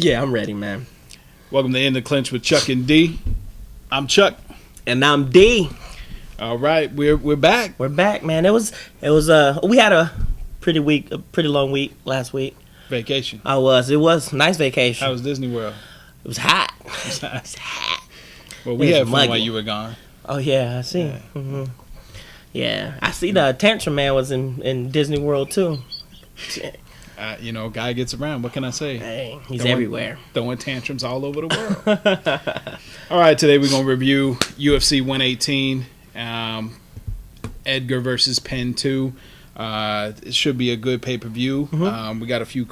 Yeah, I'm ready, man. Welcome to InDaClinch with Chuck and D. I'm Chuck. And I'm D. All right, we're back. We're back, man. It was we had a pretty long week last week. Vacation. It was nice vacation. How was Disney World? It was hot. It was hot. Well, we had fun while you were gone. Oh yeah, I see. Yeah. Mm-hmm. Yeah, I see. The Tantrum Man was in Disney World too. Guy gets around. What can I say? Hey, he's everywhere. Throwing tantrums all over the world. All right, today we're going to review UFC 118, Edgar versus Penn 2. It should be a good pay-per-view. Mm-hmm. We got a few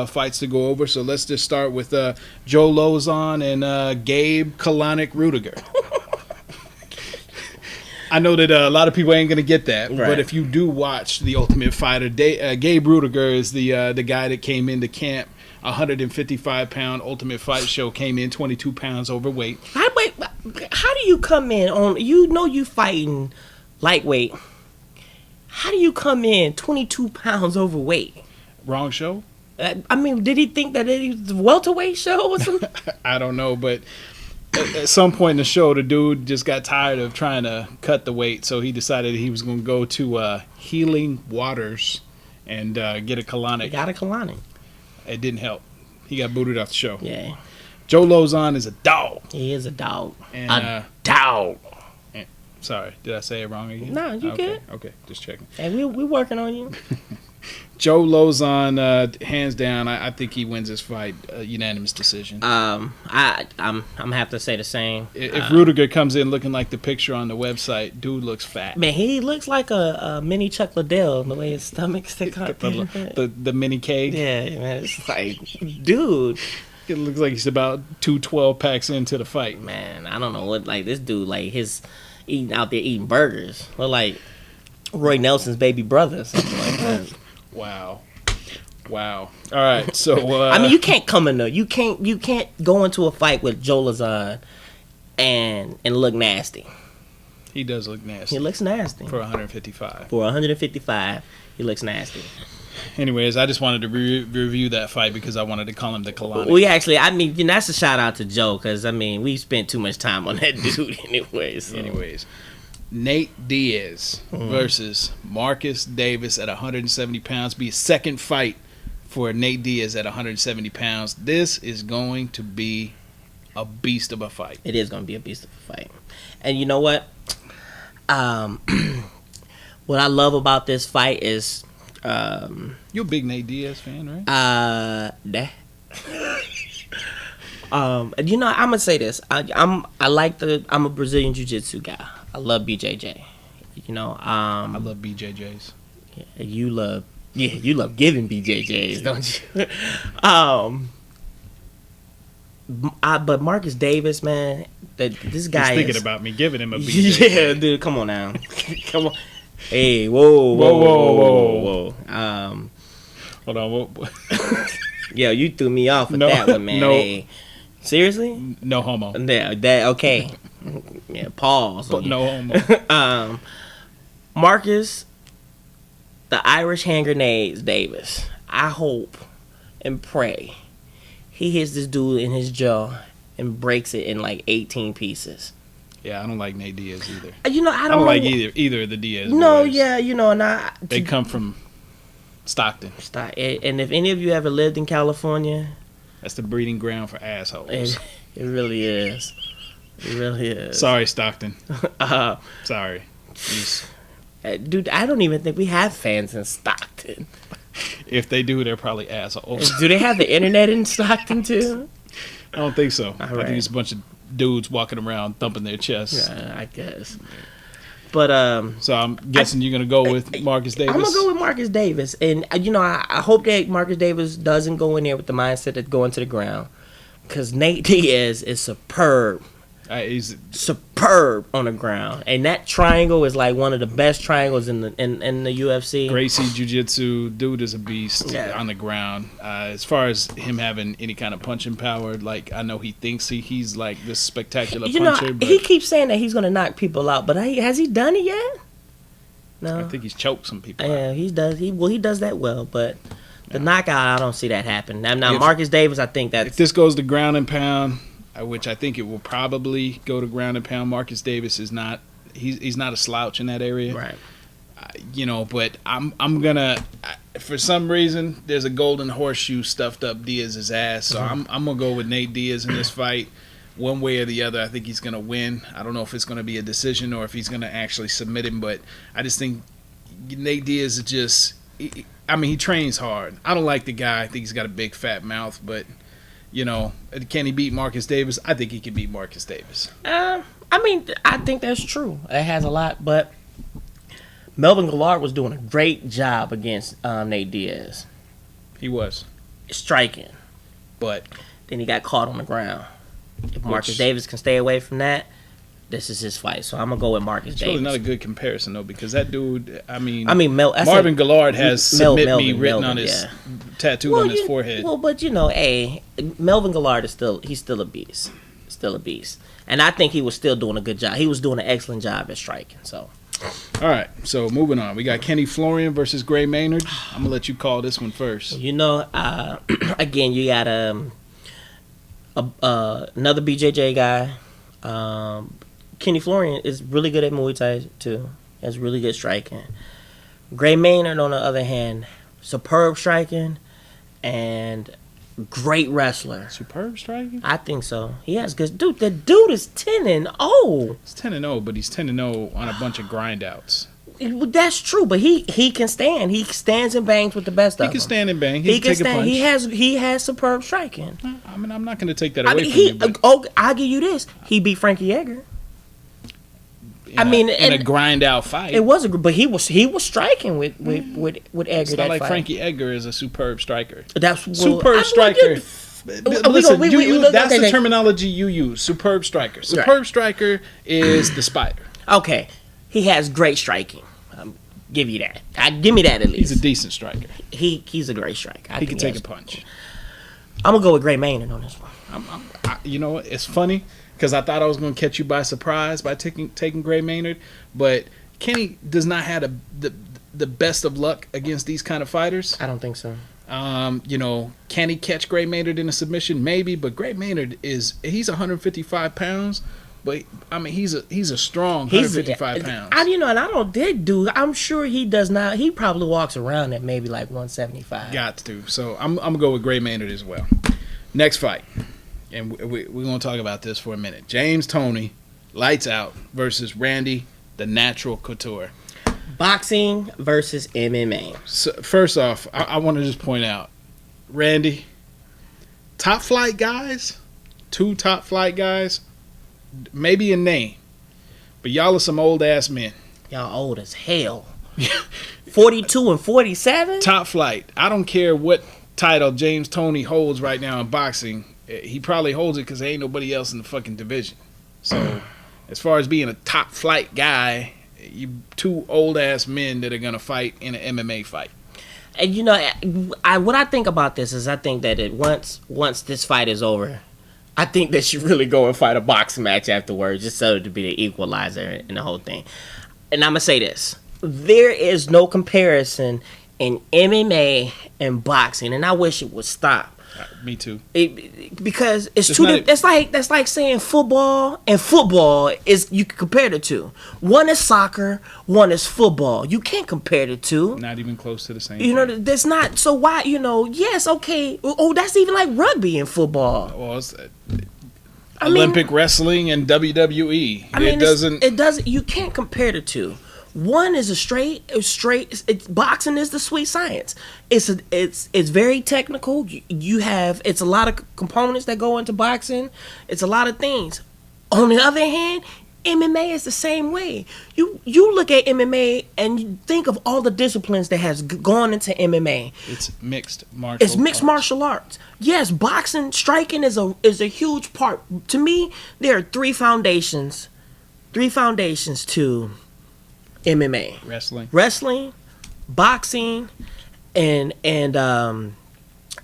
fights to go over, so let's just start with Joe Lozon and Gabe Kalanick-Rudiger. I know that a lot of people ain't gonna get that, right. But if you do watch The Ultimate Fighter, Gabe Rudiger is the guy that came into camp, 155-pound Ultimate Fight show, came in 22 pounds overweight. How do you come in on? You fighting lightweight. How do you come in 22 pounds overweight? Wrong show. I mean, did he think that it was a welterweight show or something? I don't know, but at some point in the show, the dude just got tired of trying to cut the weight, so he decided he was going to go to Healing Waters and get a colonic. He got a colonic. It didn't help. He got booted off the show. Yeah. Joe Lozon is a dog. He is a dog. And, a dog. Sorry, did I say it wrong again? No, you good. Okay, just checking. Hey, we working on you. Joe Lozon, hands down, I think he wins this fight, unanimous decision. I'm have to say the same. If Rudiger comes in looking like the picture on the website, dude looks fat. Man, he looks like a mini Chuck Liddell, the way his stomach sticks out. The mini cake. Yeah, man, it's like, dude. It looks like he's about 2 12-packs into the fight. Man, I don't know what, like, this dude, like, his out there eating burgers. Look like Roy Nelson's baby brother or something like that. Wow. All right, so I mean, you can't come in there. You can't go into a fight with Joe Lozon and look nasty. He does look nasty. He looks nasty for 155. For 155, he looks nasty. Anyways, I just wanted to review that fight because I wanted to call him the colonic. We actually, I mean, that's a shout out to Joe because, I mean, we spent too much time on that dude Anyways, Nate Diaz versus Marcus Davis at 170 pounds. Be a second fight for Nate Diaz at 170 pounds. This is going to be a beast of a fight. It is going to be a beast of a fight. And you know what? What I love about this fight is... You're a big Nate Diaz fan, right? I'm gonna say this. I'm a Brazilian Jiu-Jitsu guy. I love BJJ. I love BJJs. Yeah, you love giving BJJs, don't you? But Marcus Davis, man, this guy He's thinking about me giving him a BJJ. Yeah, dude, come on now, come on. Hey, whoa. Hold on. Yeah, you threw me off with that one, man. No. Hey, seriously? No homo. That okay. Yeah, pause. But no homo. Marcus, the Irish hand grenades Davis. I hope and pray he hits this dude in his jaw and breaks it in like 18 pieces. Yeah, I don't like Nate Diaz either. I don't like either of the Diaz No, boys. yeah, and they come from Stockton. And if any of you ever lived in California, that's the breeding ground for assholes. It really is. It really is. Sorry, Stockton. Sorry. Jeez. Dude, I don't even think we have fans in Stockton. If they do, they're probably assholes. Do they have the internet in Stockton too? I don't think so. Right. I think it's a bunch of dudes walking around thumping their chests. Yeah, I guess. But so I'm guessing you're gonna go with Marcus Davis. I'm gonna go with Marcus Davis, and I hope that Marcus Davis doesn't go in there with the mindset of going to the ground, because Nate Diaz is superb. He's superb on the ground, and that triangle is like one of the best triangles in the UFC. Gracie Jiu-Jitsu dude is a beast Yeah. on the ground. As far as him having any kind of punching power, like I know he thinks he's like this spectacular puncher. But he keeps saying that he's gonna knock people out, but has he done it yet? No, I think he's choked some people. Yeah, out. he does. He does that well, but The knockout, I don't see that happen. Now If- Marcus Davis, I think If that's this goes to ground and pound, which I think it will probably go to ground and pound, Marcus Davis is not. He's not a slouch in that area. right. But I'm gonna. For some reason, there's a golden horseshoe stuffed up Diaz's ass, so I'm gonna go with Nate Diaz in this fight. One way or the other, I think he's gonna win. I don't know if it's gonna be a decision or if he's gonna actually submit him, but I just think Nate Diaz is just. He trains hard. I don't like the guy. I think he's got a big fat mouth, but can he beat Marcus Davis? I think he can beat Marcus Davis. I think that's true. It has a lot, but Melvin Gillard was doing a great job against Nate Diaz. He was, Striking. but Then he got caught on the ground. If Marcus Davis can stay away from that, this is his fight. So I'm going to go with Marcus it's Davis. really not a good comparison, though, because that dude, Marvin Gillard has submit me written Melvin, on his yeah. tattooed on his forehead. Well, but Melvin Gillard is still a beast. Still a beast. And I think he was still doing a good job. He was doing an excellent job at striking. So, all right, so moving on. We got Kenny Florian versus Gray Maynard. I'm going to let you call this one first. Again, you got another BJJ guy. Kenny Florian is really good at Muay Thai, too. Has really good striking. Gray Maynard, on the other hand, superb striking and great wrestler. Superb striking? I think so. He has good. Dude, the dude is 10-0. He's 10-0, but he's 10-0 on a bunch of grind outs. That's true, but he can stand. He stands and bangs with the best of them. He can stand and bang. He can take a punch. He has superb striking. I'm not going to take that away from you. But I'll give you this. He beat Frankie Edgar. in a grind out fight. It was but he was striking with Edgar. It's not like Frankie Edgar is a superb striker. That's superb striker. Listen, that's the terminology you use. Superb striker. Superb striker is the spider. Okay, he has great striking. Give you that. Give me that at least. He's a decent striker. He's a great striker. He can take a punch. I'm gonna go with Gray Maynard on this one. You know what? It's funny because I thought I was going to catch you by surprise by taking Gray Maynard, but Kenny does not have the best of luck against these kind of fighters. I don't think so. Can he catch Gray Maynard in a submission? Maybe, but Gray Maynard he's 155 pounds, but he's a strong 155 pounds. I'm sure he does not. He probably walks around at maybe like 175. Got to. So I'm gonna go with Gray Maynard as well. Next fight. And we're going to talk about this for a minute. James Toney, lights out, versus Randy, the Natural Couture. Boxing versus MMA. So first off, I want to just point out, Randy, top flight guys, 2 top flight guys, maybe a name, but y'all are some old ass men. Y'all old as hell. 42 and 47? Top flight. I don't care what title James Toney holds right now in boxing. He probably holds it because there ain't nobody else in the fucking division. So, as far as being a top flight guy, you 2 old ass men that are gonna fight in an MMA fight. And what I think about this is I think that once this fight is over, I think they should really go and fight a boxing match afterwards, just so to be the equalizer in the whole thing. And I'm gonna say this: there is no comparison in MMA and boxing, and I wish it would stop. Me too. Because that's like saying football and football is, you can compare the two. One is soccer, one is football. You can't compare the two. Not even close to the same. Thing. That's not. So why? Yes, okay. Oh, that's even like rugby and football. Well, it's Olympic wrestling and WWE. It doesn't. You can't compare the two. One is boxing is the sweet science. It's very technical. It's a lot of components that go into boxing. It's a lot of things. On the other hand, MMA is the same way. You look at MMA and you think of all the disciplines that has gone into MMA. It's mixed martial arts. Yes, boxing, striking is a huge part. To me, there are three foundations to MMA: wrestling, boxing, and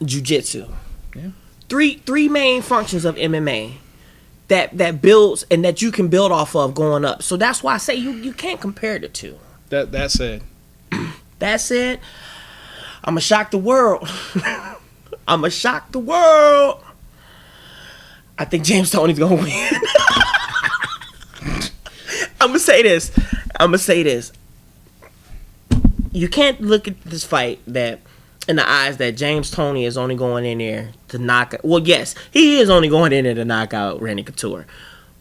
jiu-jitsu. Yeah. Three main functions of MMA that builds and that you can build off of going up. So that's why I say you can't compare the two. That said, That said, I'ma shock the world. I'ma shock the world. I think James Toney's gonna win. I'ma say this. You can't look at this fight that in the eyes that James Toney is only going in there to knock out. Well, yes, he is only going in there to knock out Randy Couture.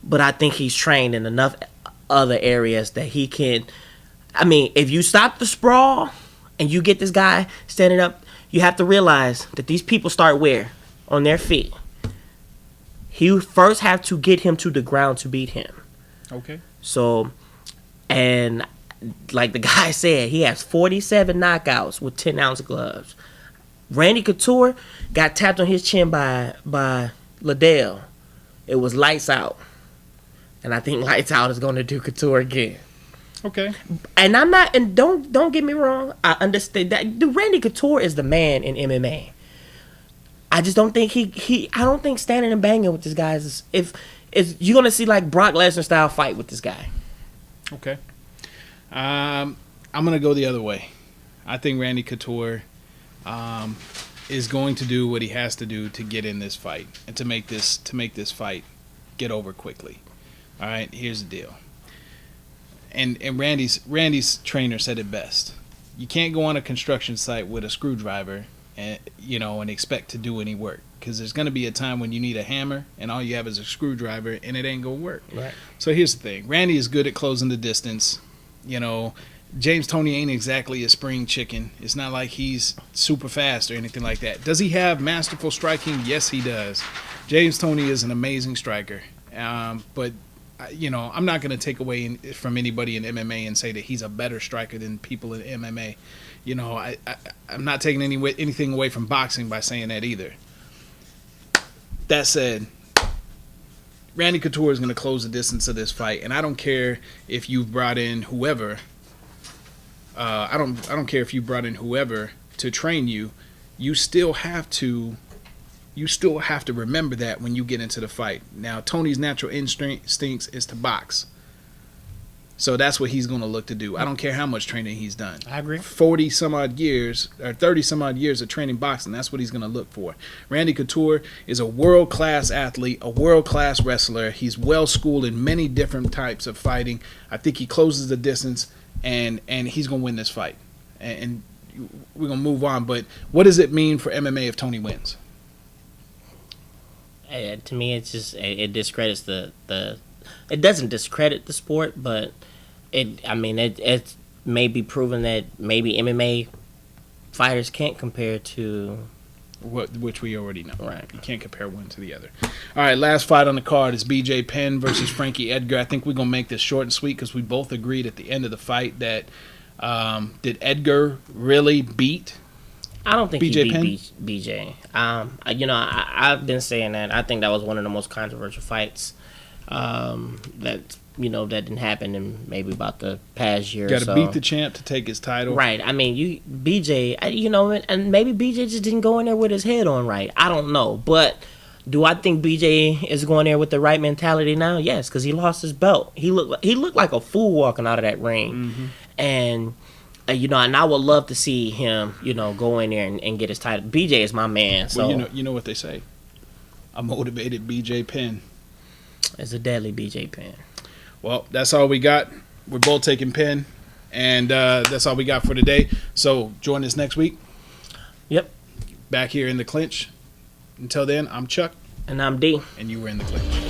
But I think he's trained in enough other areas that he can. I mean, if you stop the sprawl and you get this guy standing up, you have to realize that these people start where? On their feet. You first have to get him to the ground to beat him. Okay. So, and like the guy said, he has 47 knockouts with 10-ounce gloves. Randy Couture got tapped on his chin by Liddell. It was lights out. And I think lights out is going to do Couture again. Okay. And I'm not, and don't get me wrong, I understand that Randy Couture is the man in MMA. I just don't think I don't think standing and banging with this guy is, if you're going to see like Brock Lesnar style fight with this guy. Okay. I'm going to go the other way. I think Randy Couture is going to do what he has to do to get in this fight and to make this fight get over quickly. All right, here's the deal. And Randy's trainer said it best. You can't go on a construction site with a screwdriver and expect to do any work, because there's going to be a time when you need a hammer and all you have is a screwdriver and it ain't going to work. Right. So here's the thing. Randy is good at closing the distance. James Toney ain't exactly a spring chicken. It's not like he's super fast or anything like that. Does he have masterful striking? Yes, he does. James Toney is an amazing striker. But I'm not going to take away from anybody in MMA and say that he's a better striker than people in MMA. I'm not taking anything away from boxing by saying that either. That said, Randy Couture is going to close the distance of this fight, and I don't care if you've brought in whoever. I don't care if you brought in whoever to train you. You still have to remember that when you get into the fight. Now, Tony's natural instincts is to box. So that's what he's going to look to do. I don't care how much training he's done. I agree. 40 some odd years or 30 some odd years of training boxing, that's what he's going to look for. Randy Couture is a world-class athlete, a world-class wrestler. He's well-schooled in many different types of fighting. I think he closes the distance, and he's going to win this fight. And we're going to move on. But what does it mean for MMA if Tony wins? To me, it's just it discredits the. It doesn't discredit the sport, but it may be proven that maybe MMA fighters can't compare to which we already know. Right. You can't compare one to the other. All right, last fight on the card is BJ Penn versus Frankie Edgar. I think we're going to make this short and sweet because we both agreed at the end of the fight that did Edgar really beat I don't think BJ he Penn? beat BJ. I've been saying that. I think that was one of the most controversial fights that didn't happen in maybe about the past year. Got to beat the champ to take his title. Right. I mean, BJ, and maybe BJ just didn't go in there with his head on right. I don't know. But do I think BJ is going there with the right mentality now? Yes, because he lost his belt. He looked like a fool walking out of that ring. Mm-hmm. And, and I would love to see him, go in there and get his title. BJ is my man. So well, you know what they say. A motivated BJ Penn. It's a deadly BJ Penn. Well, that's all we got. We're both taking Penn, and that's all we got for today. So join us next week. Yep. Back here in the clinch. Until then, I'm Chuck. And I'm D. And you were in the clinch.